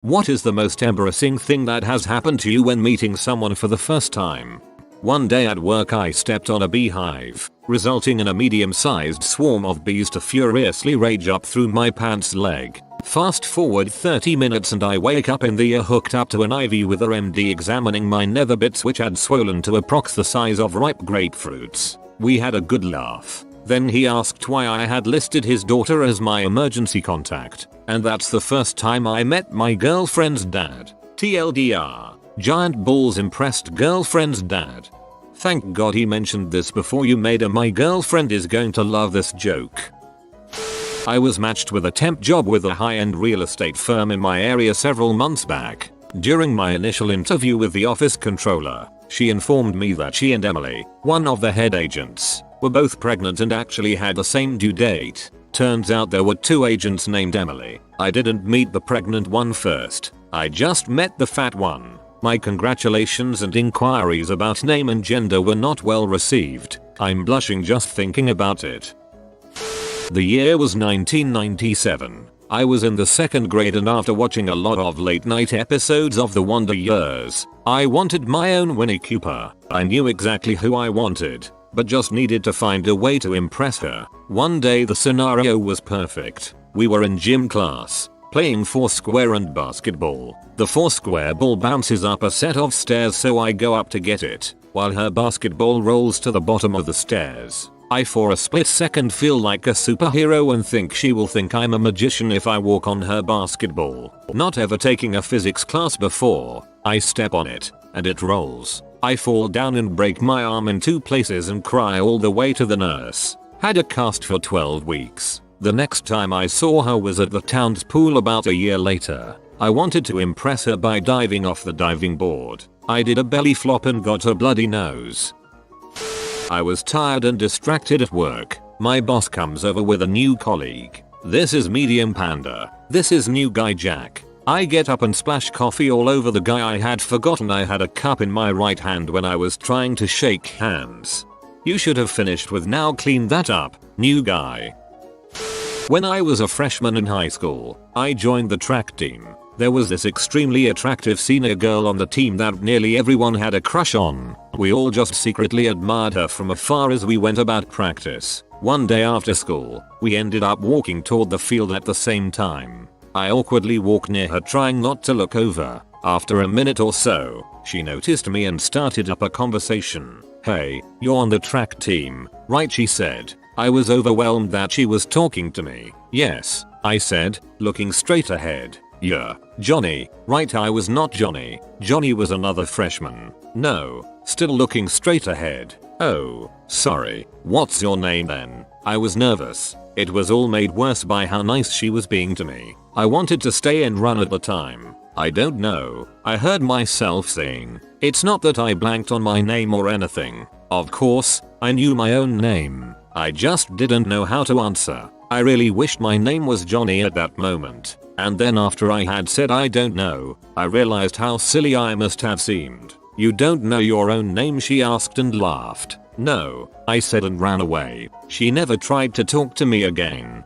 What is the most embarrassing thing that has happened to you when meeting someone for the first time? One day at work I stepped on a beehive, resulting in a medium-sized swarm of bees to furiously rage up through my pants leg. Fast forward 30 minutes and I wake up in the ER hooked up to an IV with our MD examining my nether bits which had swollen to approx the size of ripe grapefruits. We had a good laugh. Then he asked why I had listed his daughter as my emergency contact, and that's the first time I met my girlfriend's dad. TLDR. Giant balls impressed girlfriend's dad. Thank God he mentioned this before you made her. My girlfriend is going to love this joke. I was matched with a temp job with a high-end real estate firm in my area several months back. During my initial interview with the office controller, she informed me that she and Emily, one of the head agents, were both pregnant and actually had the same due date. Turns out there were 2 agents named Emily. I didn't meet the pregnant one first. I just met the fat one. My congratulations and inquiries about name and gender were not well received. I'm blushing just thinking about it. The year was 1997. I was in the 2nd grade and after watching a lot of late night episodes of The Wonder Years, I wanted my own Winnie Cooper. I knew exactly who I wanted, but just needed to find a way to impress her. One day the scenario was perfect. We were in gym class, playing foursquare and basketball. The foursquare ball bounces up a set of stairs so I go up to get it, while her basketball rolls to the bottom of the stairs. I for a split second feel like a superhero and think she will think I'm a magician if I walk on her basketball. Not ever taking a physics class before, I step on it, and it rolls. I fall down and break my arm in 2 places and cry all the way to the nurse. Had a cast for 12 weeks. The next time I saw her was at the town's pool about a year later. I wanted to impress her by diving off the diving board. I did a belly flop and got a bloody nose. I was tired and distracted at work. My boss comes over with a new colleague. This is medium panda. This is new guy Jack. I get up and splash coffee all over the guy. I had forgotten I had a cup in my right hand when I was trying to shake hands. You should have finished with now clean that up, new guy. When I was a freshman in high school, I joined the track team. There was this extremely attractive senior girl on the team that nearly everyone had a crush on. We all just secretly admired her from afar as we went about practice. One day after school, we ended up walking toward the field at the same time. I awkwardly walked near her trying not to look over. After a minute or so, she noticed me and started up a conversation. "Hey, you're on the track team, right?" she said. I was overwhelmed that she was talking to me. "Yes," I said, looking straight ahead. "Yeah, Johnny, right?" I was not Johnny. Johnny was another freshman. "No," still looking straight ahead. "Oh, sorry. What's your name then?" I was nervous. It was all made worse by how nice she was being to me. I wanted to stay and run at the time. "I don't know," I heard myself saying. It's not that I blanked on my name or anything. Of course, I knew my own name. I just didn't know how to answer. I really wished my name was Johnny at that moment. And then after I had said I don't know, I realized how silly I must have seemed. "You don't know your own name?" she asked and laughed. "No," I said and ran away. She never tried to talk to me again.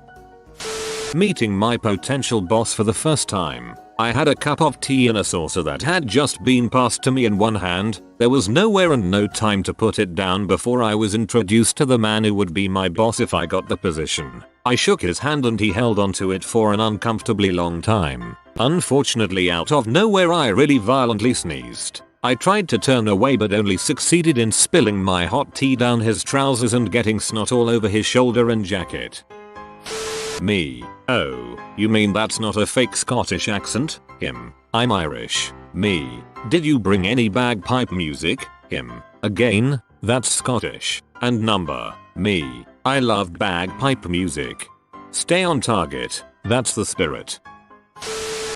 Meeting my potential boss for the first time. I had a cup of tea in a saucer that had just been passed to me in one hand. There was nowhere and no time to put it down before I was introduced to the man who would be my boss if I got the position. I shook his hand and he held onto it for an uncomfortably long time. Unfortunately, out of nowhere I really violently sneezed. I tried to turn away but only succeeded in spilling my hot tea down his trousers and getting snot all over his shoulder and jacket. Me. "Oh, you mean that's not a fake Scottish accent?" Him. "I'm Irish." Me. "Did you bring any bagpipe music?" Him. "Again, that's Scottish." And number. Me. "I love bagpipe music." Stay on target. That's the spirit.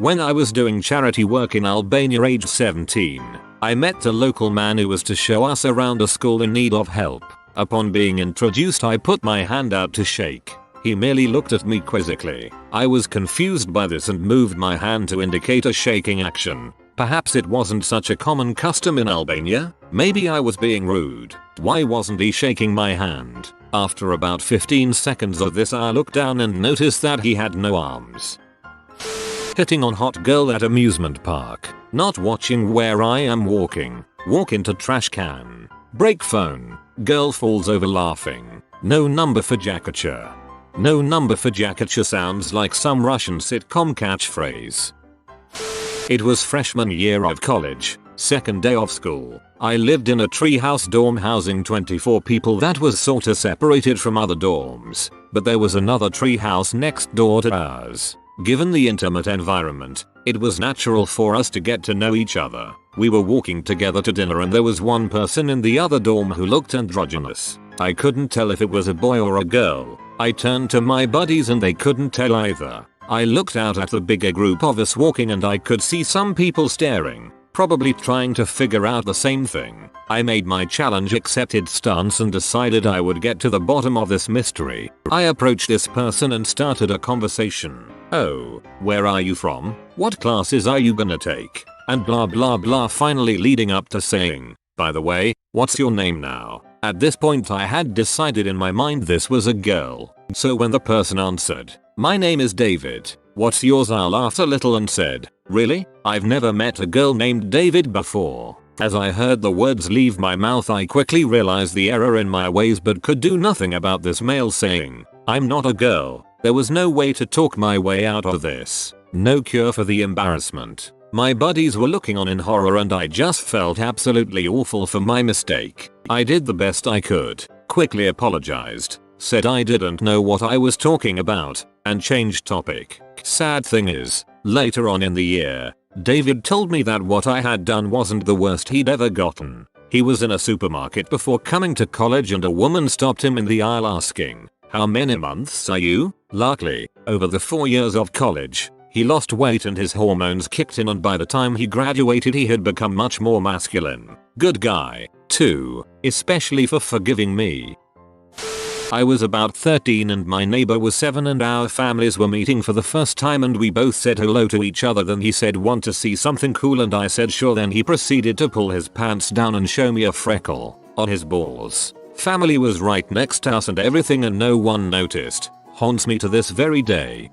When I was doing charity work in Albania age 17, I met a local man who was to show us around a school in need of help. Upon being introduced, I put my hand out to shake. He merely looked at me quizzically. I was confused by this and moved my hand to indicate a shaking action. Perhaps it wasn't such a common custom in Albania? Maybe I was being rude. Why wasn't he shaking my hand? After about 15 seconds of this, I looked down and noticed that he had no arms. hitting on hot girl at amusement park. Not watching where I am walking. Walk into trash can. Break phone. Girl falls over laughing. No number for jackature. No number for jackature sounds like some Russian sitcom catchphrase. It was freshman year of college. Second day of school. I lived in a treehouse dorm housing 24 people that was sorta separated from other dorms, but there was another treehouse next door to ours. Given the intimate environment, it was natural for us to get to know each other. We were walking together to dinner and there was one person in the other dorm who looked androgynous. I couldn't tell if it was a boy or a girl. I turned to my buddies and they couldn't tell either. I looked out at the bigger group of us walking and I could see some people staring, probably trying to figure out the same thing. I made my challenge accepted stance and decided I would get to the bottom of this mystery. I approached this person and started a conversation. Oh, where are you from? What classes are you gonna take? And blah blah blah, finally leading up to saying, by the way, what's your name now? At this point I had decided in my mind this was a girl. So when the person answered, my name is David, what's yours? I laughed a little and said, really? I've never met a girl named David before. As I heard the words leave my mouth I quickly realized the error in my ways but could do nothing about this male saying, I'm not a girl. There was no way to talk my way out of this. No cure for the embarrassment. My buddies were looking on in horror and I just felt absolutely awful for my mistake. I did the best I could, quickly apologized, said I didn't know what I was talking about, and changed topic. Sad thing is, later on in the year, David told me that what I had done wasn't the worst he'd ever gotten. He was in a supermarket before coming to college and a woman stopped him in the aisle asking, how many months are you? Luckily, over the 4 years of college, he lost weight and his hormones kicked in and by the time he graduated he had become much more masculine. Good guy, too, especially for forgiving me. I was about 13 and my neighbor was 7 and our families were meeting for the first time and we both said hello to each other. Then he said want to see something cool and I said sure. Then he proceeded to pull his pants down and show me a freckle on his balls. Family was right next to us and everything and no one noticed. Haunts me to this very day.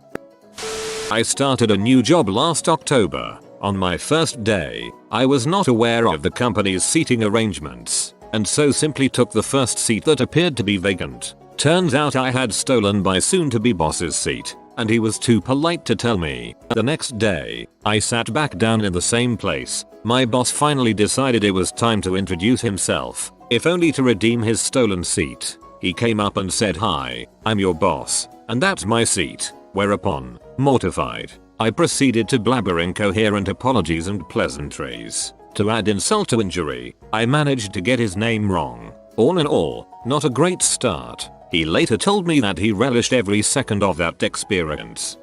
I started a new job last October. On my first day, I was not aware of the company's seating arrangements and so simply took the first seat that appeared to be vacant. Turns out I had stolen my soon-to-be boss's seat, and he was too polite to tell me. The next day, I sat back down in the same place. My boss finally decided it was time to introduce himself, if only to redeem his stolen seat. He came up and said, hi, I'm your boss, and that's my seat. Whereupon, mortified, I proceeded to blabber incoherent apologies and pleasantries. To add insult to injury, I managed to get his name wrong. All in all, not a great start. He later told me that he relished every second of that experience.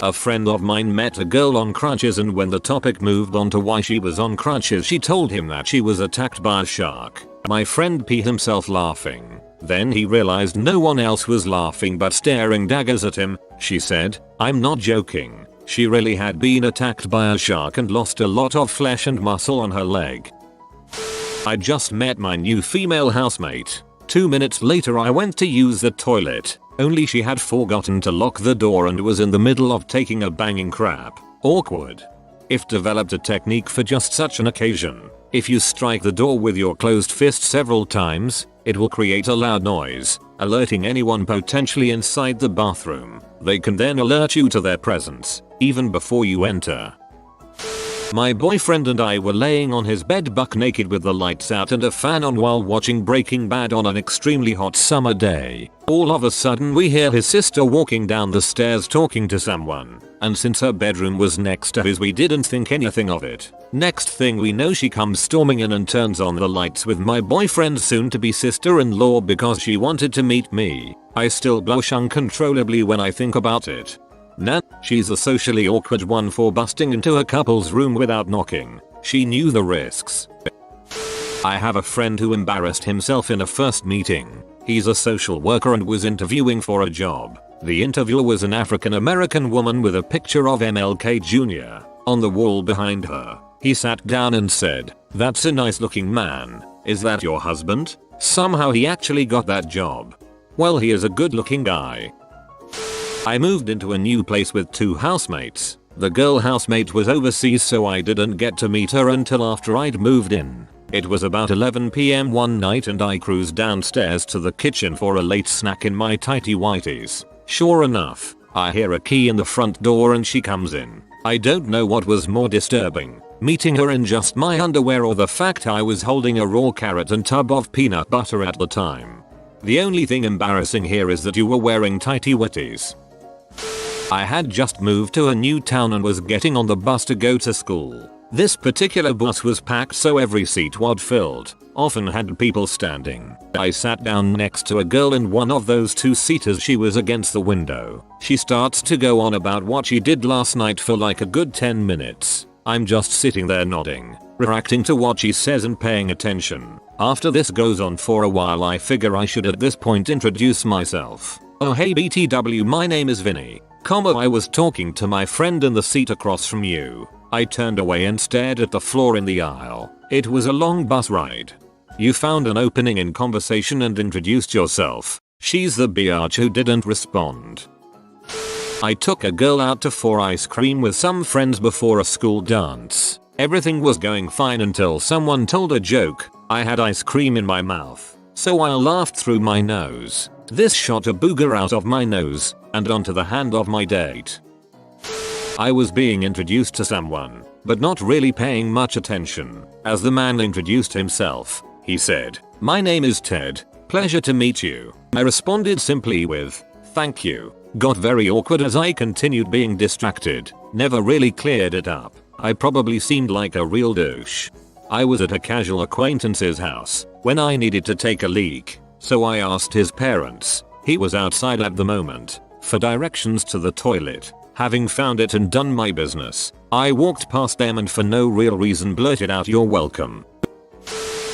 A friend of mine met a girl on crutches and when the topic moved on to why she was on crutches she told him that she was attacked by a shark. My friend peed himself laughing. Then he realized no one else was laughing but staring daggers at him. She said, I'm not joking. She really had been attacked by a shark and lost a lot of flesh and muscle on her leg. I just met my new female housemate. 2 minutes later I went to use the toilet, only she had forgotten to lock the door and was in the middle of taking a banging crap. Awkward. If developed a technique for just such an occasion. If you strike the door with your closed fist several times, it will create a loud noise, alerting anyone potentially inside the bathroom. They can then alert you to their presence, even before you enter. My boyfriend and I were laying on his bed buck naked with the lights out and a fan on while watching Breaking Bad on an extremely hot summer day. All of a sudden we hear his sister walking down the stairs talking to someone, and since her bedroom was next to his we didn't think anything of it. Next thing we know she comes storming in and turns on the lights with my boyfriend's soon-to-be sister-in-law because she wanted to meet me. I still blush uncontrollably when I think about it. Nah, she's a socially awkward one for busting into a couple's room without knocking. She knew the risks. I have a friend who embarrassed himself in a first meeting. He's a social worker and was interviewing for a job. The interviewer was an African American woman with a picture of MLK Jr. on the wall behind her. He sat down and said, "That's a nice looking man. Is that your husband?" Somehow he actually got that job. Well, he is a good looking guy. I moved into a new place with 2 housemates. The girl housemate was overseas, so I didn't get to meet her until after I'd moved in. It was about 11 PM one night and I cruised downstairs to the kitchen for a late snack in my tighty whities. Sure enough, I hear a key in the front door and she comes in. I don't know what was more disturbing, meeting her in just my underwear or the fact I was holding a raw carrot and tub of peanut butter at the time. The only thing embarrassing here is that you were wearing tighty whities. I had just moved to a new town and was getting on the bus to go to school. This particular bus was packed, so every seat was filled, often had people standing. I sat down next to a girl in one of those two-seaters. She was against the window. She starts to go on about what she did last night for like a good 10 minutes. I'm just sitting there nodding, reacting to what she says and paying attention. After this goes on for a while, I figure I should at this point introduce myself. Oh hey BTW, my name is Vinny. I was talking to my friend in the seat across from you. I turned away and stared at the floor in the aisle. It was a long bus ride. You found an opening in conversation and introduced yourself. She's the biatch who didn't respond. I took a girl out to for ice cream with some friends before a school dance. Everything was going fine until someone told a joke. I had ice cream in my mouth, so I laughed through my nose. This shot a booger out of my nose and onto the hand of my date. I was being introduced to someone, but not really paying much attention. As the man introduced himself, he said, "My name is Ted. Pleasure to meet you." I responded simply with, "Thank you." Got very awkward as I continued being distracted. Never really cleared it up. I probably seemed like a real douche. I was at a casual acquaintance's house when I needed to take a leak, so I asked his parents, he was outside at the moment, for directions to the toilet. Having found it and done my business, I walked past them and for no real reason blurted out, "You're welcome."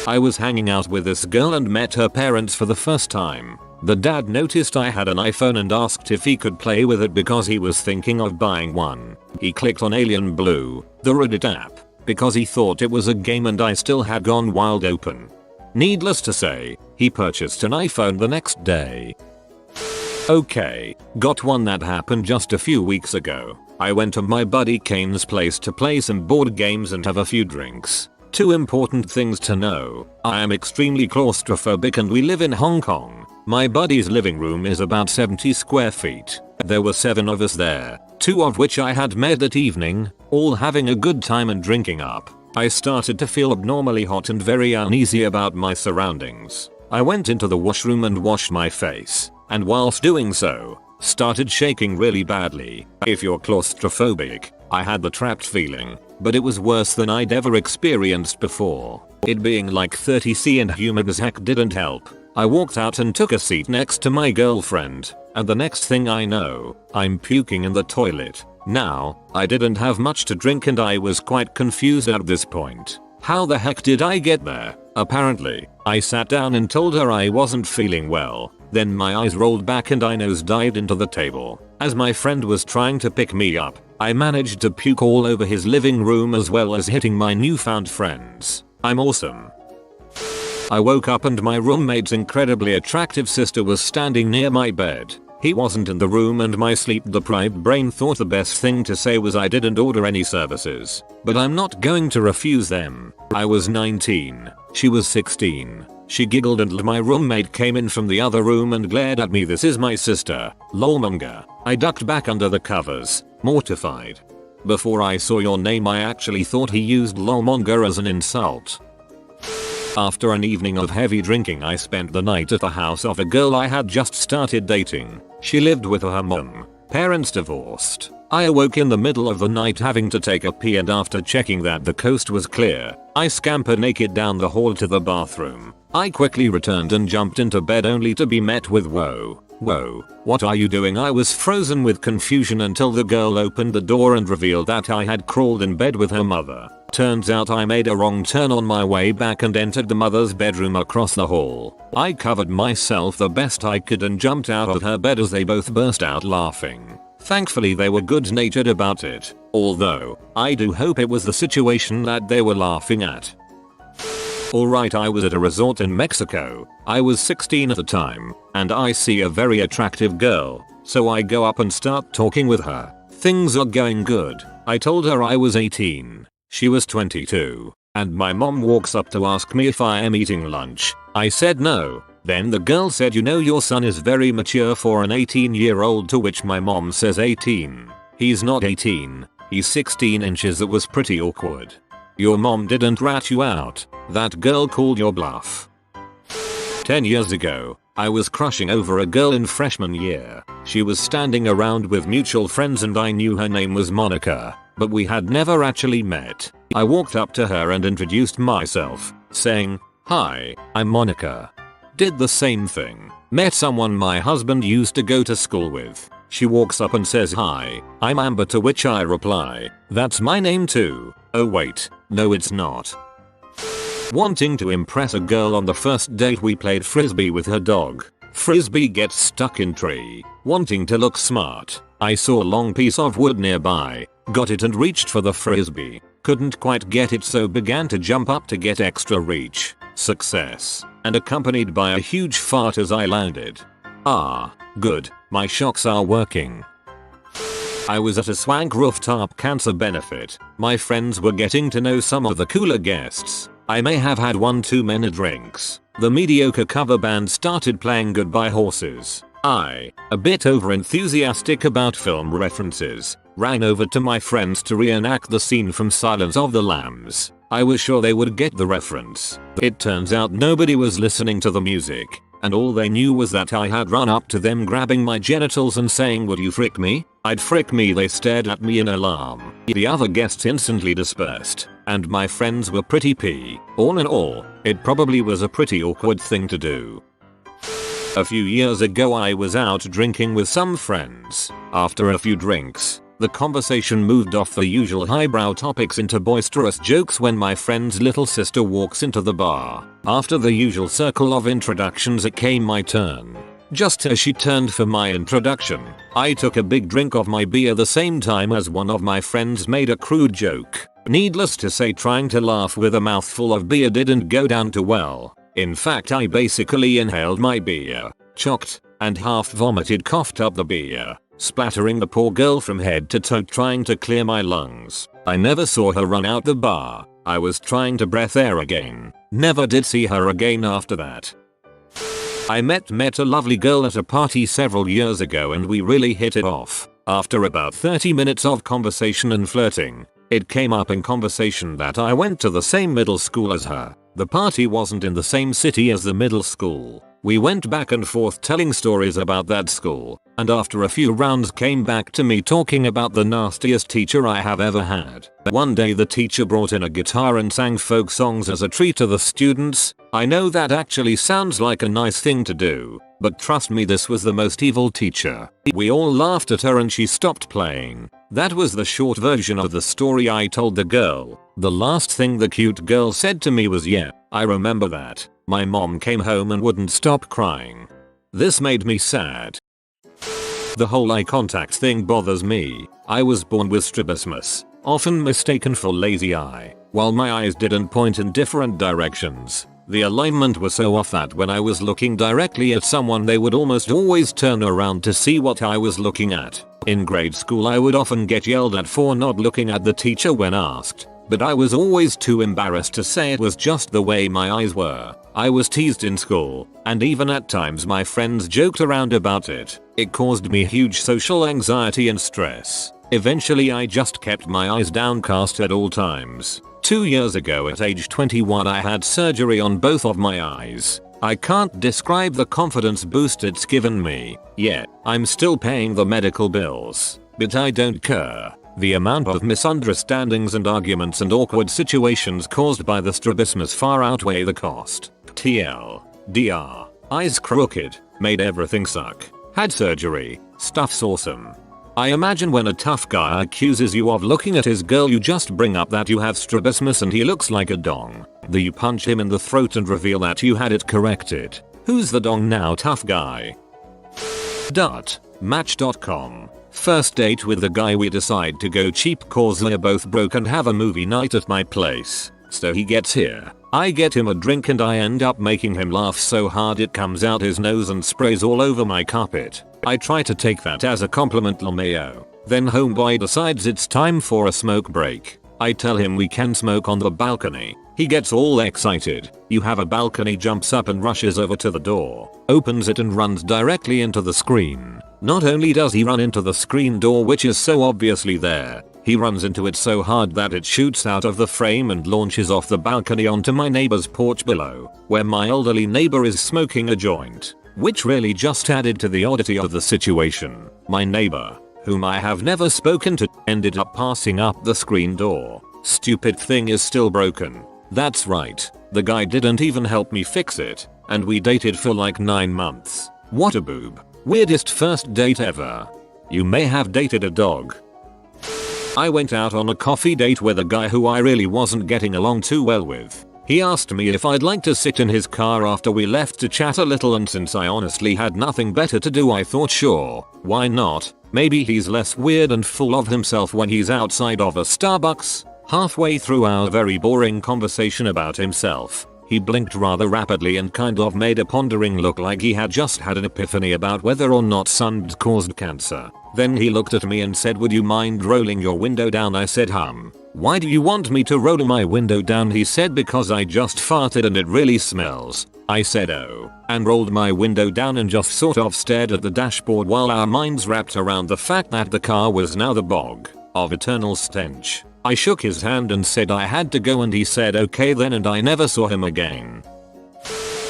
I was hanging out with this girl and met her parents for the first time. The dad noticed I had an iPhone and asked if he could play with it because he was thinking of buying one. He clicked on Alien Blue, the Reddit app, because he thought it was a game and I still had gone wild open. Needless to say, he purchased an iPhone the next day. Okay, got one that happened just a few weeks ago. I went to my buddy Kane's place to play some board games and have a few drinks. Two important things to know. I am extremely claustrophobic and we live in Hong Kong. My buddy's living room is about 70 square feet. There were 7 of us there, 2 of which I had met that evening, all having a good time and drinking up. I started to feel abnormally hot and very uneasy about my surroundings. I went into the washroom and washed my face, and whilst doing so, started shaking really badly. If you're claustrophobic, I had the trapped feeling, but it was worse than I'd ever experienced before. It being like 30°C and humid as heck didn't help. I walked out and took a seat next to my girlfriend, and the next thing I know, I'm puking in the toilet. Now, I didn't have much to drink and I was quite confused at this point. How the heck did I get there? Apparently, I sat down and told her I wasn't feeling well. Then my eyes rolled back and I nosedived into the table. As my friend was trying to pick me up, I managed to puke all over his living room as well as hitting my newfound friends. I'm awesome. I woke up and my roommate's incredibly attractive sister was standing near my bed. He wasn't in the room and my sleep-deprived brain thought the best thing to say was I didn't order any services. But I'm not going to refuse them. I was 19. She was 16. She giggled and my roommate came in from the other room and glared at me. "This is my sister, lolmonger." I ducked back under the covers, mortified. Before I saw your name I actually thought he used lolmonger as an insult. After an evening of heavy drinking I spent the night at the house of a girl I had just started dating. She lived with her mum. Parents divorced. I awoke in the middle of the night having to take a pee and after checking that the coast was clear, I scampered naked down the hall to the bathroom. I quickly returned and jumped into bed only to be met with "Whoa, whoa, what are you doing?" I was frozen with confusion until the girl opened the door and revealed that I had crawled in bed with her mother. Turns out I made a wrong turn on my way back and entered the mother's bedroom across the hall. I covered myself the best I could and jumped out of her bed as they both burst out laughing. Thankfully they were good-natured about it, although I do hope it was the situation that they were laughing at. Alright, I was at a resort in Mexico. I was 16 at the time, and I see a very attractive girl, so I go up and start talking with her. Things are going good. I told her I was 18. She was 22. And my mom walks up to ask me if I am eating lunch. I said no. Then the girl said, you know, your son is very mature for an 18-year-old, to which my mom says 18. He's not 18. He's 16 inches. It was pretty awkward. Your mom didn't rat you out. That girl called your bluff. 10 years ago, I was crushing over a girl in freshman year. She was standing around with mutual friends and I knew her name was Monica, but we had never actually met. I walked up to her and introduced myself, saying, "Hi, I'm Monica." Did the same thing. Met someone my husband used to go to school with. She walks up and says, "Hi, I'm Amber," to which I reply, "That's my name too." Oh wait, no it's not. Wanting to impress a girl on the first date, we played frisbee with her dog. Frisbee gets stuck in tree. Wanting to look smart, I saw a long piece of wood nearby, got it and reached for the frisbee. Couldn't quite get it, so began to jump up to get extra reach. Success. And accompanied by a huge fart as I landed. Ah, good, my shocks are working. I was at a swank rooftop cancer benefit. My friends were getting to know some of the cooler guests. I may have had one too many drinks. The mediocre cover band started playing Goodbye Horses. I, a bit over-enthusiastic about film references, ran over to my friends to reenact the scene from Silence of the Lambs. I was sure they would get the reference. It turns out nobody was listening to the music, and all they knew was that I had run up to them grabbing my genitals and saying, "Would you frick me? I'd frick me." They stared at me in alarm. The other guests instantly dispersed, and my friends were pretty pee. All in all, it probably was a pretty awkward thing to do. A few years ago I was out drinking with some friends. After a few drinks, the conversation moved off the usual highbrow topics into boisterous jokes when my friend's little sister walks into the bar. After the usual circle of introductions, it came my turn. Just as she turned for my introduction, I took a big drink of my beer the same time as one of my friends made a crude joke. Needless to say, trying to laugh with a mouthful of beer didn't go down too well. In fact, I basically inhaled my beer, choked, and half vomited, coughed up the beer, splattering the poor girl from head to toe, trying to clear my lungs. I never saw her run out the bar. I was trying to breathe air again. Never did see her again after that. I met a lovely girl at a party several years ago and we really hit it off. After about 30 minutes of conversation and flirting, it came up in conversation that I went to the same middle school as her. The party wasn't in the same city as the middle school. We went back and forth telling stories about that school, and after a few rounds came back to me talking about the nastiest teacher I have ever had. One day the teacher brought in a guitar and sang folk songs as a treat to the students. I know that actually sounds like a nice thing to do, but trust me, this was the most evil teacher. We all laughed at her and she stopped playing. That was the short version of the story I told the girl. The last thing the cute girl said to me was, "Yeah, I remember that." My mom came home and wouldn't stop crying. This made me sad. The whole eye contact thing bothers me. I was born with strabismus, often mistaken for lazy eye. While my eyes didn't point in different directions, the alignment was so off that when I was looking directly at someone, they would almost always turn around to see what I was looking at. In grade school I would often get yelled at for not looking at the teacher when asked, but I was always too embarrassed to say it was just the way my eyes were. I was teased in school, and even at times my friends joked around about it. It caused me huge social anxiety and stress. Eventually I just kept my eyes downcast at all times. 2 years ago at age 21 I had surgery on both of my eyes. I can't describe the confidence boost it's given me. Yeah, I'm still paying the medical bills, but I don't care. The amount of misunderstandings and arguments and awkward situations caused by the strabismus far outweigh the cost. TLDR. Eyes crooked. Made everything suck. Had surgery. Stuff's awesome. I imagine when a tough guy accuses you of looking at his girl, you just bring up that you have strabismus and he looks like a dong. Then you punch him in the throat and reveal that you had it corrected. Who's the dong now, tough guy? Match.com. First date with the guy, we decide to go cheap cause we're both broke and have a movie night at my place. So he gets here. I get him a drink and I end up making him laugh so hard it comes out his nose and sprays all over my carpet. I try to take that as a compliment, LMAO. Then homeboy decides it's time for a smoke break. I tell him we can smoke on the balcony. He gets all excited. You have a balcony, jumps up and rushes over to the door, opens it and runs directly into the screen. Not only does he run into the screen door, which is so obviously there, he runs into it so hard that it shoots out of the frame and launches off the balcony onto my neighbor's porch below, where my elderly neighbor is smoking a joint, which really just added to the oddity of the situation. My neighbor, whom I have never spoken to, ended up passing up the screen door. Stupid thing is still broken. That's right, the guy didn't even help me fix it, and we dated for like 9 months. What a boob. Weirdest first date ever. You may have dated a dog. I went out on a coffee date with a guy who I really wasn't getting along too well with. He asked me if I'd like to sit in his car after we left to chat a little, and since I honestly had nothing better to do, I thought sure, why not? Maybe he's less weird and full of himself when he's outside of a Starbucks. Halfway through our very boring conversation about himself, he blinked rather rapidly and kind of made a pondering look like he had just had an epiphany about whether or not sun caused cancer. Then he looked at me and said, "Would you mind rolling your window down?" I said, "Why do you want me to roll my window down?" He said, "Because I just farted and it really smells." I said, "Oh," and rolled my window down and just sort of stared at the dashboard while our minds wrapped around the fact that the car was now the bog of eternal stench. I shook his hand and said I had to go, and he said okay then, and I never saw him again.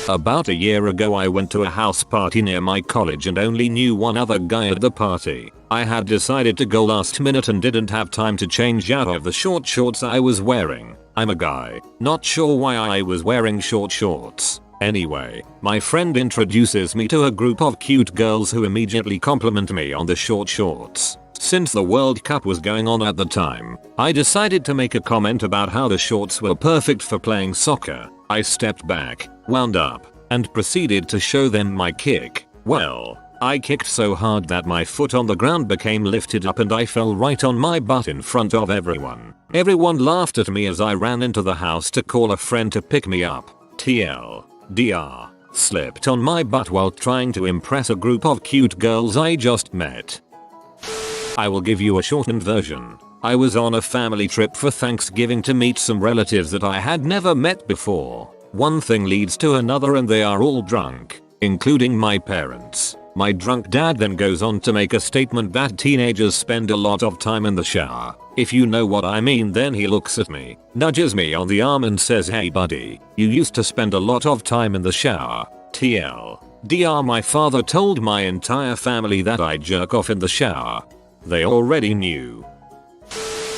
About a year ago I went to a house party near my college and only knew one other guy at the party. I had decided to go last minute and didn't have time to change out of the short shorts I was wearing. I'm a guy, not sure why I was wearing short shorts. Anyway, my friend introduces me to a group of cute girls who immediately compliment me on the short shorts. Since the World Cup was going on at the time, I decided to make a comment about how the shorts were perfect for playing soccer. I stepped back, wound up, and proceeded to show them my kick. Well, I kicked so hard that my foot on the ground became lifted up and I fell right on my butt in front of everyone. Everyone laughed at me as I ran into the house to call a friend to pick me up. TLDR, slipped on my butt while trying to impress a group of cute girls I just met. I will give you a shortened version. I was on a family trip for Thanksgiving to meet some relatives that I had never met before. One thing leads to another and they are all drunk, including my parents. My drunk dad then goes on to make a statement that teenagers spend a lot of time in the shower. If you know what I mean. Then he looks at me, nudges me on the arm and says, "Hey buddy, you used to spend a lot of time in the shower." TLDR, my father told my entire family that I jerk off in the shower. They already knew.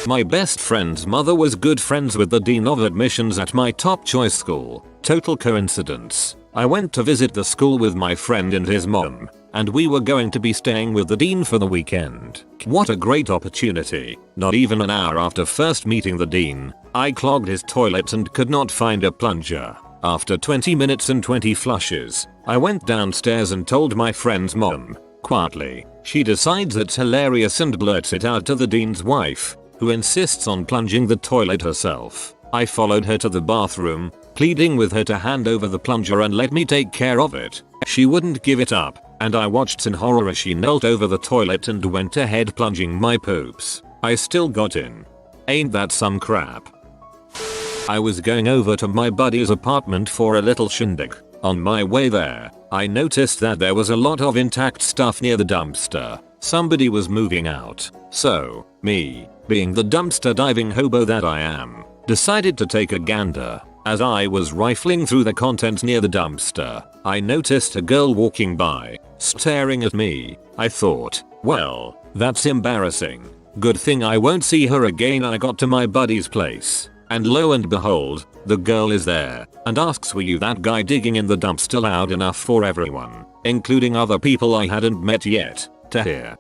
My best friend's mother was good friends with the dean of admissions at my top choice school. Total coincidence. I went to visit the school with my friend and his mom, and we were going to be staying with the dean for the weekend. What a great opportunity. Not even an hour after first meeting the dean, I clogged his toilet and could not find a plunger. After 20 minutes and 20 flushes, I went downstairs and told my friend's mom. Quietly, she decides it's hilarious and blurts it out to the dean's wife, who insists on plunging the toilet herself. I followed her to the bathroom, pleading with her to hand over the plunger and let me take care of it. She wouldn't give it up, and I watched in horror as she knelt over the toilet and went ahead plunging my poops. I still got in. Ain't that some crap? I was going over to my buddy's apartment for a little shindig. On my way there, I noticed that there was a lot of intact stuff near the dumpster. Somebody was moving out. So, me, being the dumpster diving hobo that I am, decided to take a gander. As I was rifling through the contents near the dumpster, I noticed a girl walking by, staring at me. I thought, well, that's embarrassing. Good thing I won't see her again. I got to my buddy's place, and lo and behold, the girl is there and asks, "Were you that guy digging in the dumpster?" loud enough for everyone, including other people I hadn't met yet, to hear.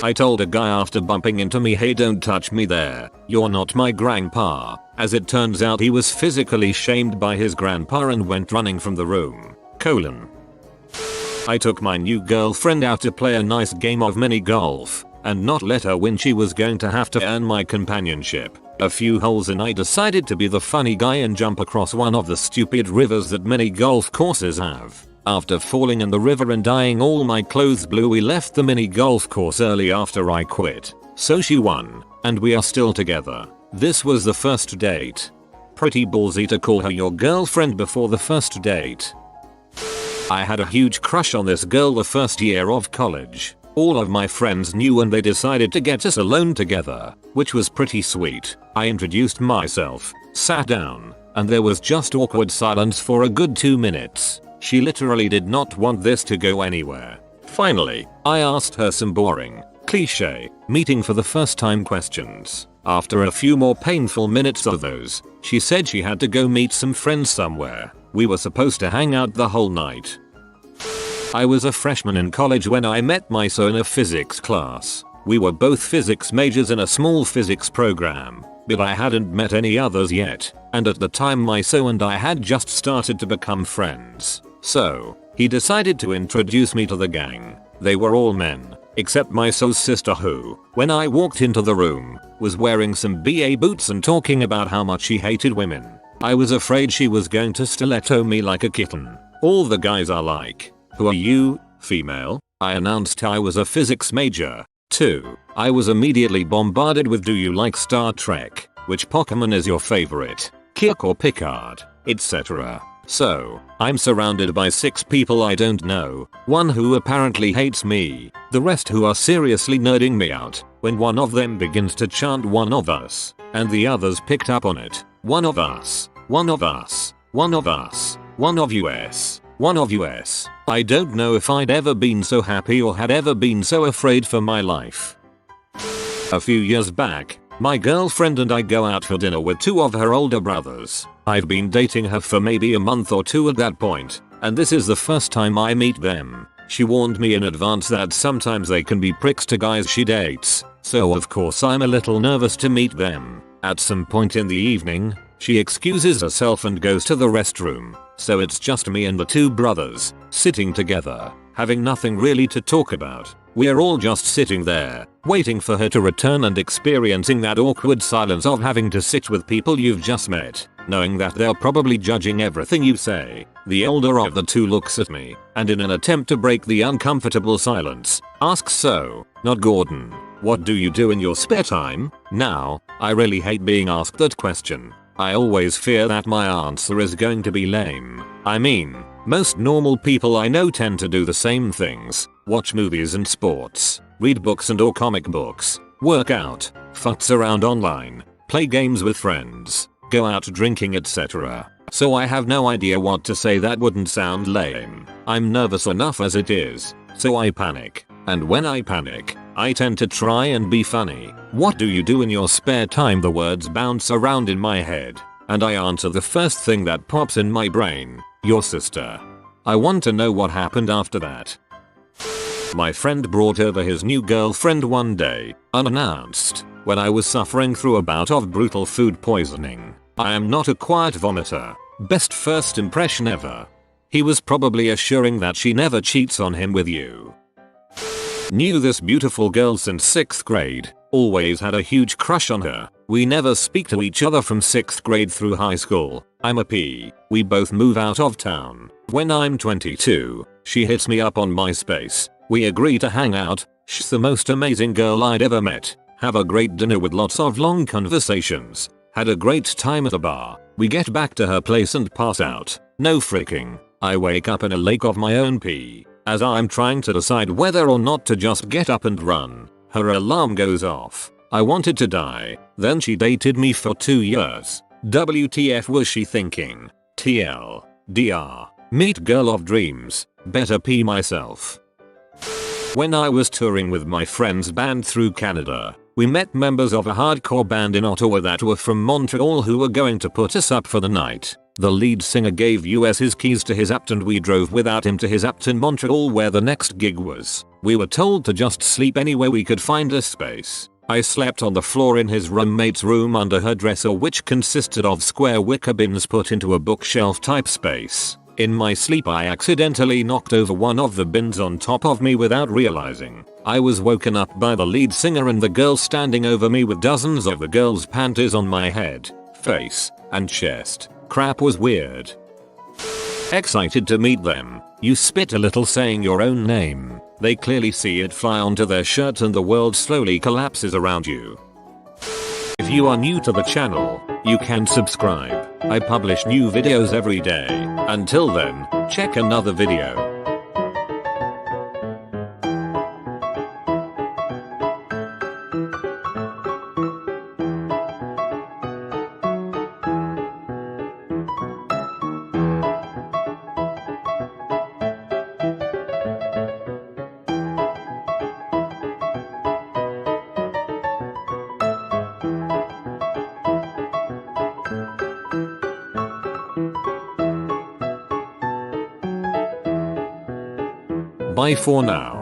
I told a guy after bumping into me, "Hey, don't touch me there. You're not my grandpa." As it turns out, he was physically shamed by his grandpa and went running from the room. I took my new girlfriend out to play a nice game of mini golf and not let her win. She was going to have to earn my companionship. A few holes in, I decided to be the funny guy and jump across one of the stupid rivers that many golf courses have. After falling in the river and dyeing all my clothes blue, we left the mini golf course early after I quit. So she won, and we are still together. This was the first date. Pretty ballsy to call her your girlfriend before the first date. I had a huge crush on this girl the first year of college. All of my friends knew and they decided to get us alone together, which was pretty sweet. I introduced myself, sat down, and there was just awkward silence for a good 2 minutes. She literally did not want this to go anywhere. Finally, I asked her some boring, cliché, meeting for the first time questions. After a few more painful minutes of those, she said she had to go meet some friends somewhere. We were supposed to hang out the whole night. I was a freshman in college when I met my so in a physics class. We were both physics majors in a small physics program, but I hadn't met any others yet, and at the time my so and I had just started to become friends. So, he decided to introduce me to the gang. They were all men, except my so's sister who, when I walked into the room, was wearing some BA boots and talking about how much she hated women. I was afraid she was going to stiletto me like a kitten. All the guys are like, "Who are you, female?" I announced I was a physics major. 2. I was immediately bombarded with "Do you like Star Trek? Which Pokemon is your favorite? Kirk or Picard?" etc. So, I'm surrounded by 6 people I don't know, 1 who apparently hates me, the rest who are seriously nerding me out, when one of them begins to chant "one of us," and the others picked up on it. One of us, one of us, one of us, one of us, one of us. I don't know if I'd ever been so happy or had ever been so afraid for my life. A few years back, my girlfriend and I go out for dinner with 2 of her older brothers. I've been dating her for maybe a month or 2 at that point, and this is the first time I meet them. She warned me in advance that sometimes they can be pricks to guys she dates, so of course I'm a little nervous to meet them. At some point in the evening, she excuses herself and goes to the restroom, so it's just me and the 2 brothers, sitting together, having nothing really to talk about. We're all just sitting there, waiting for her to return and experiencing that awkward silence of having to sit with people you've just met, knowing that they're probably judging everything you say. The older of the 2 looks at me, and in an attempt to break the uncomfortable silence, asks, "So, not Gordon, what do you do in your spare time?" Now, I really hate being asked that question. I always fear that my answer is going to be lame. I mean, most normal people I know tend to do the same things: watch movies and sports, read books and or comic books, work out, futz around online, play games with friends, go out drinking, etc. So I have no idea what to say that wouldn't sound lame. I'm nervous enough as it is, so I panic. And when I panic, I tend to try and be funny. "What do you do in your spare time?" The words bounce around in my head, and I answer the first thing that pops in my brain: "Your sister." I want to know what happened after that. My friend brought over his new girlfriend one day, unannounced, when I was suffering through a bout of brutal food poisoning. I am not a quiet vomiter. Best first impression ever. He was probably assuring that she never cheats on him with you. Knew this beautiful girl since 6th grade, always had a huge crush on her. We never speak to each other from 6th grade through high school. I'm a P. We both move out of town. When I'm 22, she hits me up on MySpace. We agree to hang out. She's the most amazing girl I'd ever met. Have a great dinner with lots of long conversations. Had a great time at a bar. We get back to her place and pass out. No freaking. I wake up in a lake of my own pee. As I'm trying to decide whether or not to just get up and run, her alarm goes off. I wanted to die. Then she dated me for 2 years. WTF was she thinking? TL. DR. Meet girl of dreams. Better pee myself. When I was touring with my friend's band through Canada, we met members of a hardcore band in Ottawa that were from Montreal who were going to put us up for the night. The lead singer gave us his keys to his apt and we drove without him to his apt in Montreal where the next gig was. We were told to just sleep anywhere we could find a space. I slept on the floor in his roommate's room under her dresser, which consisted of square wicker bins put into a bookshelf type space. In my sleep I accidentally knocked over one of the bins on top of me without realizing. I was woken up by the lead singer and the girl standing over me with dozens of the girl's panties on my head, face, and chest. Crap was weird. Excited to meet them. You spit a little saying your own name. They clearly see it fly onto their shirt and the world slowly collapses around you. If you are new to the channel, you can subscribe. I publish new videos every day. Until then, check another video. Bye for now.